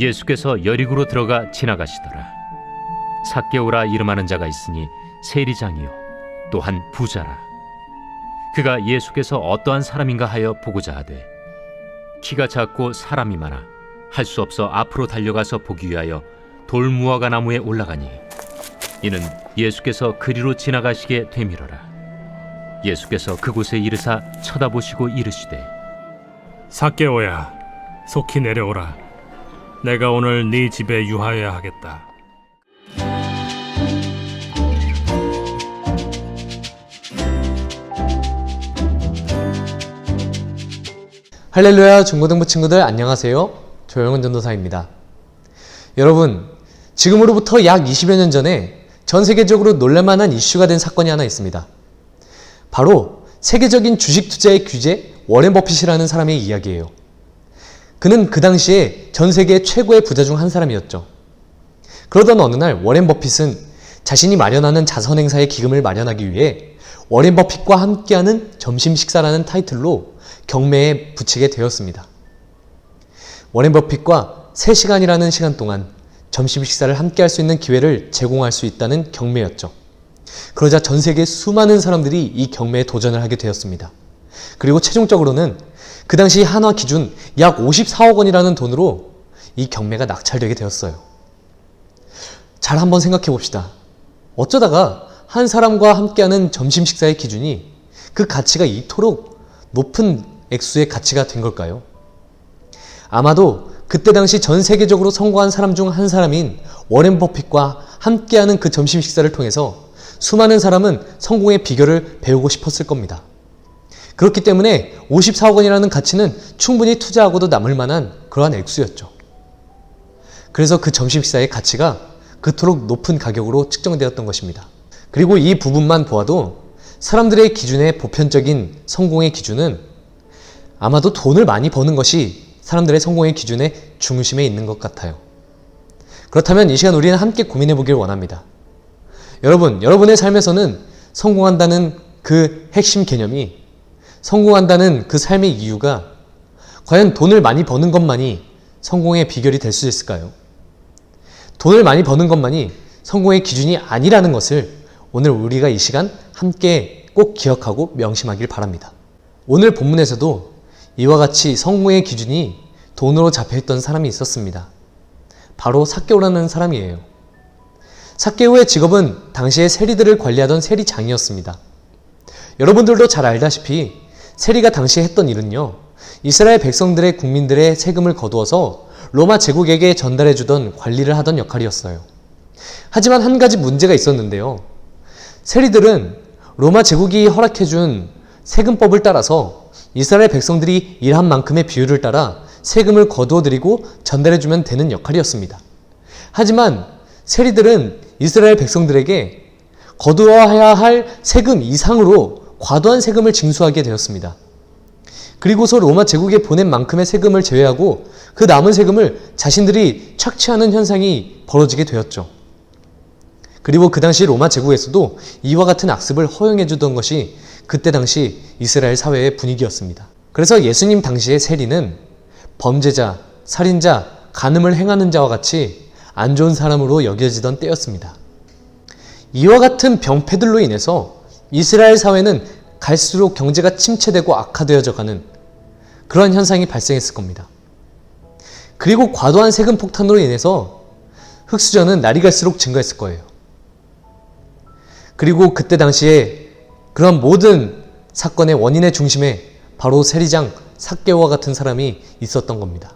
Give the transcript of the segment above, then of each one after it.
예수께서 여리고로 들어가 지나가시더라. 삭개오라 이름하는 자가 있으니 세리장이요 또한 부자라. 그가 예수께서 어떠한 사람인가 하여 보고자 하되 키가 작고 사람이 많아 할 수 없어 앞으로 달려가서 보기 위하여 돌무화과 나무에 올라가니 이는 예수께서 그리로 지나가시게 되밀어라. 예수께서 그곳에 이르사 쳐다보시고 이르시되 삭개오야, 속히 내려오라. 내가 오늘 네 집에 유하여야 하겠다. 할렐루야 중고등부 친구들 안녕하세요. 조영은 전도사입니다. 여러분, 지금으로부터 약 20여 년 전에 전 세계적으로 놀랄만한 이슈가 된 사건이 하나 있습니다. 바로 세계적인 주식 투자의 귀재 워렌 버핏이라는 사람의 이야기예요. 그는 그 당시에 전 세계 최고의 부자 중 한 사람이었죠. 그러던 어느 날 워렌 버핏은 자신이 마련하는 자선 행사의 기금을 마련하기 위해 워렌 버핏과 함께하는 점심 식사라는 타이틀로 경매에 붙이게 되었습니다. 워렌 버핏과 3시간이라는 시간 동안 점심 식사를 함께 할 수 있는 기회를 제공할 수 있다는 경매였죠. 그러자 전 세계 수많은 사람들이 이 경매에 도전을 하게 되었습니다. 그리고 최종적으로는 그 당시 한화 기준 약 54억 원이라는 돈으로 이 경매가 낙찰되게 되었어요. 잘 한번 생각해 봅시다. 어쩌다가 한 사람과 함께하는 점심 식사의 기준이 그 가치가 이토록 높은 액수의 가치가 된 걸까요? 아마도 그때 당시 전 세계적으로 성공한 사람 중 한 사람인 워렌 버핏과 함께하는 그 점심 식사를 통해서 수많은 사람은 성공의 비결을 배우고 싶었을 겁니다. 그렇기 때문에 54억 원이라는 가치는 충분히 투자하고도 남을 만한 그러한 액수였죠. 그래서 그 점심 식사의 가치가 그토록 높은 가격으로 측정되었던 것입니다. 그리고 이 부분만 보아도 사람들의 기준의 보편적인 성공의 기준은 아마도 돈을 많이 버는 것이 사람들의 성공의 기준의 중심에 있는 것 같아요. 그렇다면 이 시간 우리는 함께 고민해 보길 원합니다. 여러분의 삶에서는 성공한다는 그 핵심 개념이, 성공한다는 그 삶의 이유가 과연 돈을 많이 버는 것만이 성공의 비결이 될 수 있을까요? 돈을 많이 버는 것만이 성공의 기준이 아니라는 것을 오늘 우리가 이 시간 함께 꼭 기억하고 명심하길 바랍니다. 오늘 본문에서도 이와 같이 성공의 기준이 돈으로 잡혀있던 사람이 있었습니다. 바로 삭개오라는 사람이에요. 삭개오의 직업은 당시에 세리들을 관리하던 세리장이었습니다. 여러분들도 잘 알다시피 세리가 당시에 했던 일은요, 이스라엘 백성들의 국민들의 세금을 거두어서 로마 제국에게 전달해주던 관리를 하던 역할이었어요. 하지만 한 가지 문제가 있었는데요. 세리들은 로마 제국이 허락해준 세금법을 따라서 이스라엘 백성들이 일한 만큼의 비율을 따라 세금을 거두어드리고 전달해주면 되는 역할이었습니다. 하지만 세리들은 이스라엘 백성들에게 거두어야 할 세금 이상으로 과도한 세금을 징수하게 되었습니다. 그리고서 로마 제국에 보낸 만큼의 세금을 제외하고 그 남은 세금을 자신들이 착취하는 현상이 벌어지게 되었죠. 그리고 그 당시 로마 제국에서도 이와 같은 악습을 허용해 주던 것이 그때 당시 이스라엘 사회의 분위기였습니다. 그래서 예수님 당시의 세리는 범죄자, 살인자, 간음을 행하는 자와 같이 안 좋은 사람으로 여겨지던 때였습니다. 이와 같은 병폐들로 인해서 이스라엘 사회는 갈수록 경제가 침체되고 악화되어져 가는 그런 현상이 발생했을 겁니다. 그리고 과도한 세금 폭탄으로 인해서 흑수저는 날이 갈수록 증가했을 거예요. 그리고 그때 당시에 그런 모든 사건의 원인의 중심에 바로 세리장 삭개오와 같은 사람이 있었던 겁니다.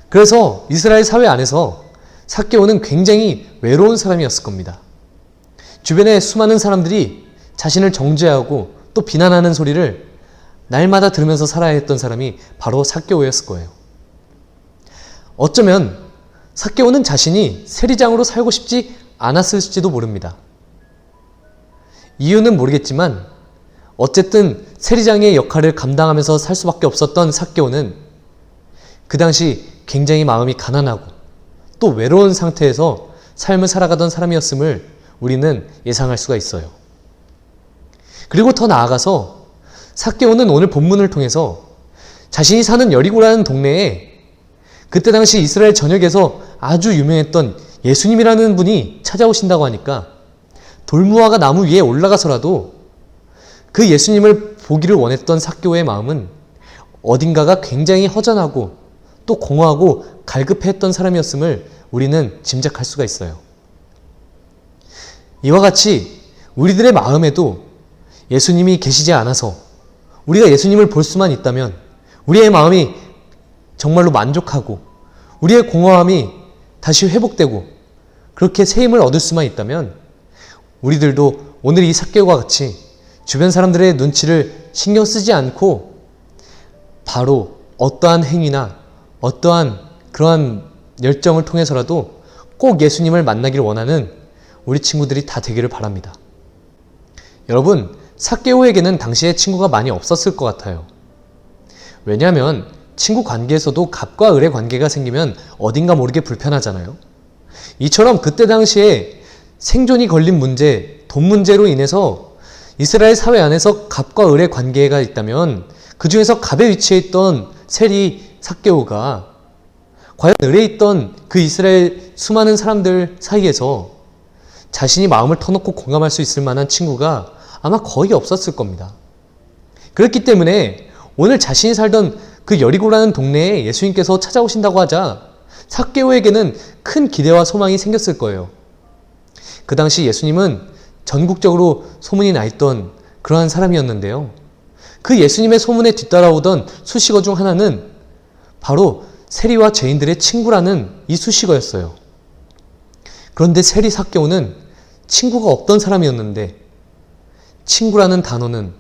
그래서 이스라엘 사회 안에서 삭개오는 굉장히 외로운 사람이었을 겁니다. 주변에 수많은 사람들이 자신을 정죄하고 또 비난하는 소리를 날마다 들으면서 살아야 했던 사람이 바로 삭개오였을 거예요. 어쩌면 삭개오는 자신이 세리장으로 살고 싶지 않았을지도 모릅니다. 이유는 모르겠지만 어쨌든 세리장의 역할을 감당하면서 살 수밖에 없었던 삭개오는 그 당시 굉장히 마음이 가난하고 또 외로운 상태에서 삶을 살아가던 사람이었음을 우리는 예상할 수가 있어요. 그리고 더 나아가서 삭개오는 오늘 본문을 통해서 자신이 사는 여리고라는 동네에 그때 당시 이스라엘 전역에서 아주 유명했던 예수님이라는 분이 찾아오신다고 하니까 돌무화과 나무 위에 올라가서라도 그 예수님을 보기를 원했던 삭개오의 마음은 어딘가가 굉장히 허전하고 또 공허하고 갈급했던 사람이었음을 우리는 짐작할 수가 있어요. 이와 같이 우리들의 마음에도 예수님이 계시지 않아서 우리가 예수님을 볼 수만 있다면 우리의 마음이 정말로 만족하고 우리의 공허함이 다시 회복되고 그렇게 새 힘을 얻을 수만 있다면 우리들도 오늘 이 삭개오와 같이 주변 사람들의 눈치를 신경 쓰지 않고 바로 어떠한 행위나 어떠한 그러한 열정을 통해서라도 꼭 예수님을 만나기를 원하는 우리 친구들이 다 되기를 바랍니다. 여러분, 삭개오에게는 당시에 친구가 많이 없었을 것 같아요. 왜냐하면 친구 관계에서도 갑과 을의 관계가 생기면 어딘가 모르게 불편하잖아요. 이처럼 그때 당시에 생존이 걸린 문제, 돈 문제로 인해서 이스라엘 사회 안에서 갑과 을의 관계가 있다면 그 중에서 갑에 위치해 있던 셀이 삭개오가 과연 을에 있던 그 이스라엘 수많은 사람들 사이에서 자신이 마음을 터놓고 공감할 수 있을 만한 친구가 아마 거의 없었을 겁니다. 그렇기 때문에 오늘 자신이 살던 그 여리고라는 동네에 예수님께서 찾아오신다고 하자 삭개오에게는 큰 기대와 소망이 생겼을 거예요. 그 당시 예수님은 전국적으로 소문이 나 있던 그러한 사람이었는데요. 그 예수님의 소문에 뒤따라오던 수식어 중 하나는 바로 세리와 죄인들의 친구라는 이 수식어였어요. 그런데 세리 삭개오는 친구가 없던 사람이었는데 친구라는 단어는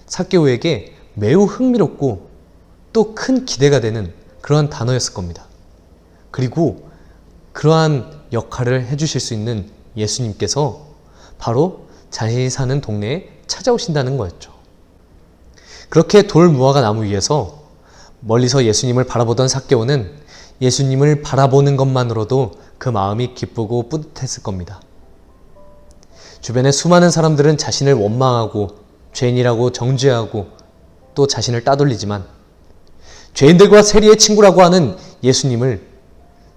삭개오에게 매우 흥미롭고 또 큰 기대가 되는 그러한 단어였을 겁니다. 그리고 그러한 역할을 해주실 수 있는 예수님께서 바로 자신이 사는 동네에 찾아오신다는 거였죠. 그렇게 돌무화과 나무 위에서 멀리서 예수님을 바라보던 삭개오는 예수님을 바라보는 것만으로도 그 마음이 기쁘고 뿌듯했을 겁니다. 주변의 수많은 사람들은 자신을 원망하고 죄인이라고 정죄하고 또 자신을 따돌리지만 죄인들과 세리의 친구라고 하는 예수님을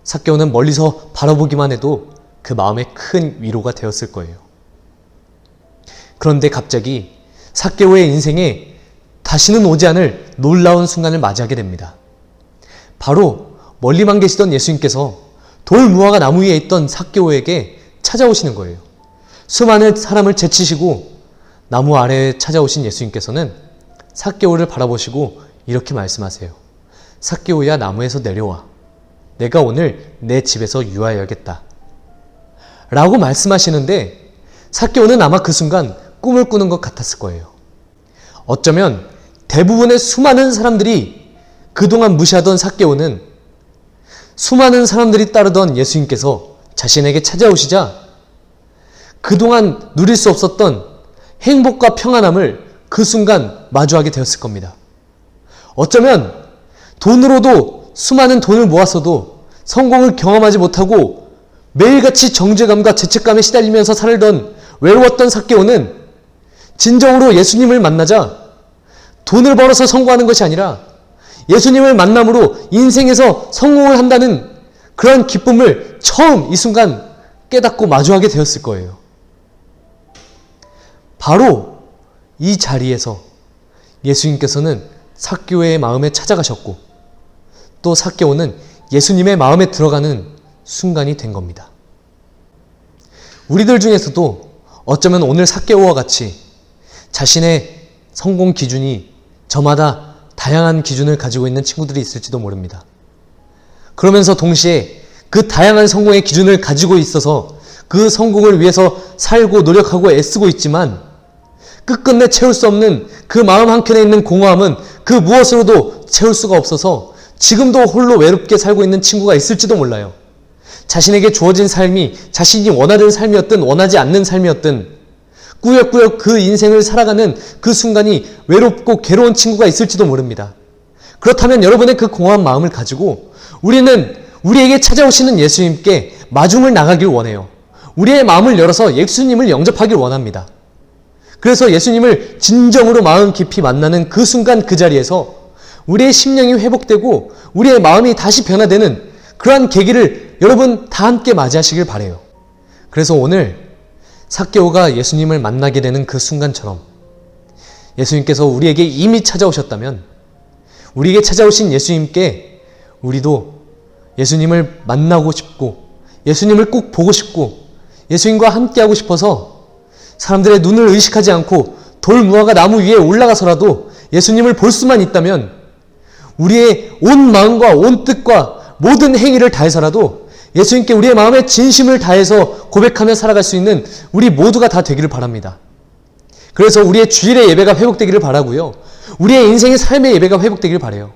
삭개오는 멀리서 바라보기만 해도 그 마음에 큰 위로가 되었을 거예요. 그런데 갑자기 삭개오의 인생에 다시는 오지 않을 놀라운 순간을 맞이하게 됩니다. 바로 멀리만 계시던 예수님께서 돌무화과 나무 위에 있던 삭개오에게 찾아오시는 거예요. 수많은 사람을 제치시고 나무 아래에 찾아오신 예수님께서는 삭개오를 바라보시고 이렇게 말씀하세요. 삭개오야, 나무에서 내려와. 내가 오늘 내 집에서 유하여야겠다. 라고 말씀하시는데 삭개오는 아마 그 순간 꿈을 꾸는 것 같았을 거예요. 어쩌면 대부분의 수많은 사람들이 그동안 무시하던 삭개오는 수많은 사람들이 따르던 예수님께서 자신에게 찾아오시자 그동안 누릴 수 없었던 행복과 평안함을 그 순간 마주하게 되었을 겁니다. 어쩌면 돈으로도 수많은 돈을 모았어도 성공을 경험하지 못하고 매일같이 정죄감과 죄책감에 시달리면서 살던 외로웠던 삭개오는 진정으로 예수님을 만나자 돈을 벌어서 성공하는 것이 아니라 예수님을 만남으로 인생에서 성공을 한다는 그런 기쁨을 처음 이 순간 깨닫고 마주하게 되었을 거예요. 바로 이 자리에서 예수님께서는 삭개오의 마음에 찾아가셨고 또 삭개오는 예수님의 마음에 들어가는 순간이 된 겁니다. 우리들 중에서도 어쩌면 오늘 삭개오와 같이 자신의 성공 기준이 저마다 다양한 기준을 가지고 있는 친구들이 있을지도 모릅니다. 그러면서 동시에 그 다양한 성공의 기준을 가지고 있어서 그 성공을 위해서 살고 노력하고 애쓰고 있지만 끝끝내 채울 수 없는 그 마음 한켠에 있는 공허함은 그 무엇으로도 채울 수가 없어서 지금도 홀로 외롭게 살고 있는 친구가 있을지도 몰라요. 자신에게 주어진 삶이 자신이 원하는 삶이었든 원하지 않는 삶이었든 꾸역꾸역 그 인생을 살아가는 그 순간이 외롭고 괴로운 친구가 있을지도 모릅니다. 그렇다면 여러분의 그 공허한 마음을 가지고 우리는 우리에게 찾아오시는 예수님께 마중을 나가길 원해요. 우리의 마음을 열어서 예수님을 영접하길 원합니다. 그래서 예수님을 진정으로 마음 깊이 만나는 그 순간 그 자리에서 우리의 심령이 회복되고 우리의 마음이 다시 변화되는 그러한 계기를 여러분 다 함께 맞이하시길 바라요. 그래서 오늘 삭개오가 예수님을 만나게 되는 그 순간처럼 예수님께서 우리에게 이미 찾아오셨다면 우리에게 찾아오신 예수님께 우리도 예수님을 만나고 싶고 예수님을 꼭 보고 싶고 예수님과 함께하고 싶어서 사람들의 눈을 의식하지 않고 돌 무화과 나무 위에 올라가서라도 예수님을 볼 수만 있다면 우리의 온 마음과 온 뜻과 모든 행위를 다해서라도 예수님께 우리의 마음의 진심을 다해서 고백하며 살아갈 수 있는 우리 모두가 다 되기를 바랍니다. 그래서 우리의 주일의 예배가 회복되기를 바라고요. 우리의 인생의 삶의 예배가 회복되기를 바라요.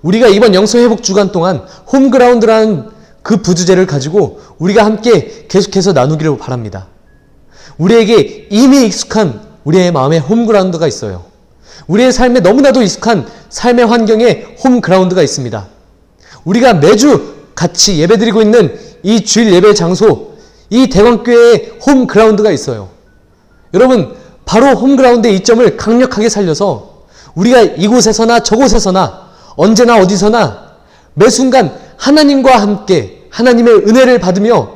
우리가 이번 영성회복 주간 동안 홈그라운드라는 그 부주제를 가지고 우리가 함께 계속해서 나누기를 바랍니다. 우리에게 이미 익숙한 우리의 마음의 홈그라운드가 있어요. 우리의 삶에 너무나도 익숙한 삶의 환경에 홈그라운드가 있습니다. 우리가 매주 같이 예배드리고 있는 이 주일 예배 장소, 이 대광교회에 홈그라운드가 있어요. 여러분, 바로 홈그라운드의 이점을 강력하게 살려서 우리가 이곳에서나 저곳에서나 언제나 어디서나 매 순간 하나님과 함께 하나님의 은혜를 받으며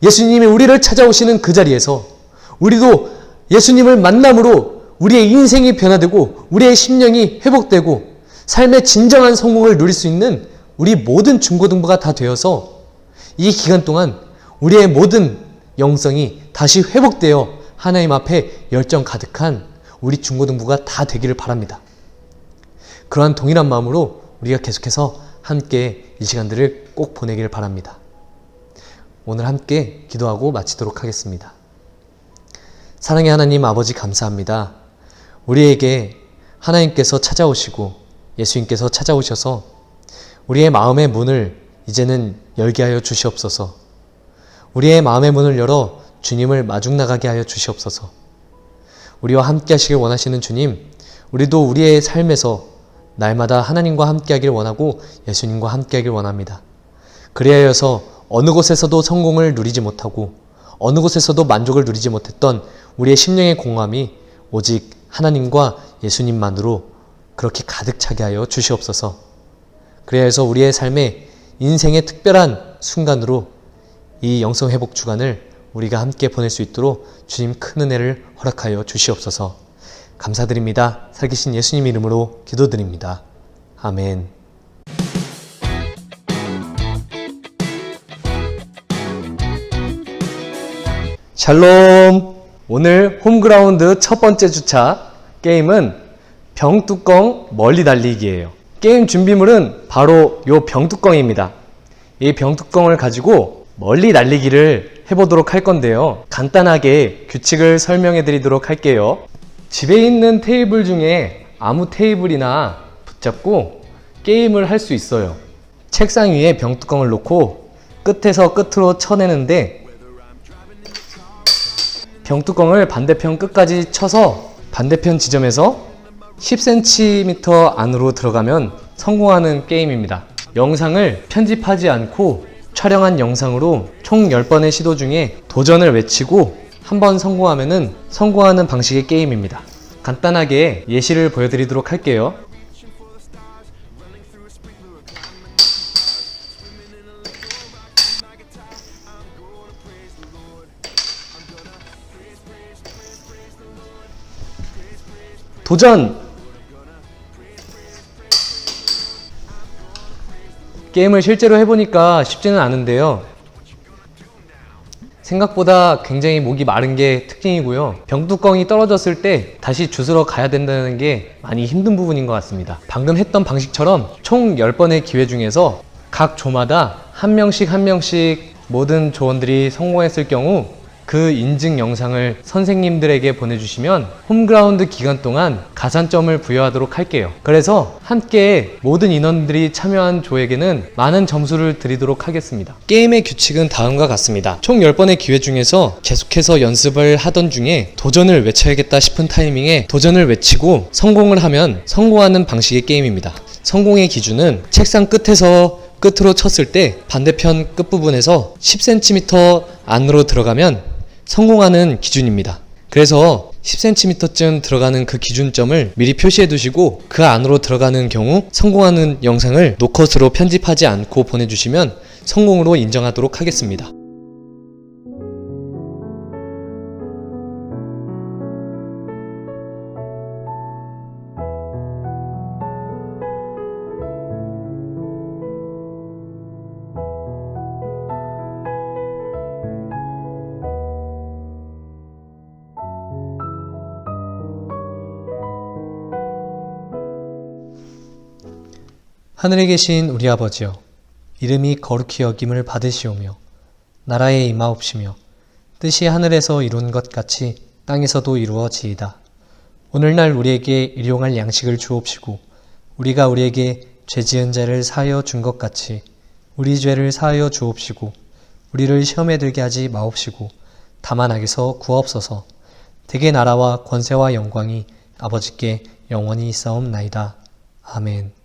예수님이 우리를 찾아오시는 그 자리에서 우리도 예수님을 만남으로 우리의 인생이 변화되고 우리의 심령이 회복되고 삶의 진정한 성공을 누릴 수 있는 우리 모든 중고등부가 다 되어서 이 기간 동안 우리의 모든 영성이 다시 회복되어 하나님 앞에 열정 가득한 우리 중고등부가 다 되기를 바랍니다. 그러한 동일한 마음으로 우리가 계속해서 함께 이 시간들을 꼭 보내기를 바랍니다. 오늘 함께 기도하고 마치도록 하겠습니다. 사랑의 하나님 아버지 감사합니다. 우리에게 하나님께서 찾아오시고 예수님께서 찾아오셔서 우리의 마음의 문을 이제는 열게 하여 주시옵소서. 우리의 마음의 문을 열어 주님을 마중 나가게 하여 주시옵소서. 우리와 함께 하시길 원하시는 주님, 우리도 우리의 삶에서 날마다 하나님과 함께 하길 원하고 예수님과 함께 하길 원합니다. 그리하여서 어느 곳에서도 성공을 누리지 못하고 어느 곳에서도 만족을 누리지 못했던 우리의 심령의 공허함이 오직 하나님과 예수님만으로 그렇게 가득 차게 하여 주시옵소서. 그래서 우리의 삶에 인생의 특별한 순간으로 이 영성회복 주간을 우리가 함께 보낼 수 있도록 주님 큰 은혜를 허락하여 주시옵소서. 감사드립니다. 살기신 예수님 이름으로 기도드립니다. 아멘. 샬롬! 오늘 홈그라운드 첫 번째 주차 게임은 병뚜껑 멀리 달리기예요. 게임 준비물은 바로 이 병뚜껑입니다. 이 병뚜껑을 가지고 멀리 날리기를 해보도록 할 건데요. 간단하게 규칙을 설명해 드리도록 할게요. 집에 있는 테이블 중에 아무 테이블이나 붙잡고 게임을 할 수 있어요. 책상 위에 병뚜껑을 놓고 끝에서 끝으로 쳐내는데 병뚜껑을 반대편 끝까지 쳐서 반대편 지점에서 10cm 안으로 들어가면 성공하는 게임입니다. 영상을 편집하지 않고 촬영한 영상으로 총 10번의 시도 중에 도전을 외치고 한번 성공하면은 성공하는 방식의 게임입니다. 간단하게 예시를 보여드리도록 할게요. 도전! 게임을 실제로 해보니까 쉽지는 않은데요. 생각보다 굉장히 목이 마른 게 특징이고요. 병뚜껑이 떨어졌을 때 다시 주스러 가야 된다는 게 많이 힘든 부분인 것 같습니다. 방금 했던 방식처럼 총 10번의 기회 중에서 각 조마다 한 명씩 모든 조원들이 성공했을 경우 그 인증 영상을 선생님들에게 보내주시면 홈그라운드 기간 동안 가산점을 부여하도록 할게요. 그래서 함께 모든 인원들이 참여한 조에게는 많은 점수를 드리도록 하겠습니다. 게임의 규칙은 다음과 같습니다. 총 10번의 기회 중에서 계속해서 연습을 하던 중에 도전을 외쳐야겠다 싶은 타이밍에 도전을 외치고 성공을 하면 성공하는 방식의 게임입니다. 성공의 기준은 책상 끝에서 끝으로 쳤을 때 반대편 끝부분에서 10cm 안으로 들어가면 성공하는 기준입니다. 그래서 10cm쯤 들어가는 그 기준점을 미리 표시해 두시고 그 안으로 들어가는 경우 성공하는 영상을 노컷으로 편집하지 않고 보내주시면 성공으로 인정하도록 하겠습니다. 하늘에 계신 우리 아버지여, 이름이 거룩히 여김을 받으시오며 나라에 임하옵시며 뜻이 하늘에서 이룬 것 같이 땅에서도 이루어지이다. 오늘날 우리에게 일용할 양식을 주옵시고 우리가 우리에게 죄 지은 자를 사하여 준 것 같이 우리 죄를 사하여 주옵시고 우리를 시험에 들게 하지 마옵시고 다만 악에서 구하옵소서. 대개 나라와 권세와 영광이 아버지께 영원히 있사옵나이다. 아멘.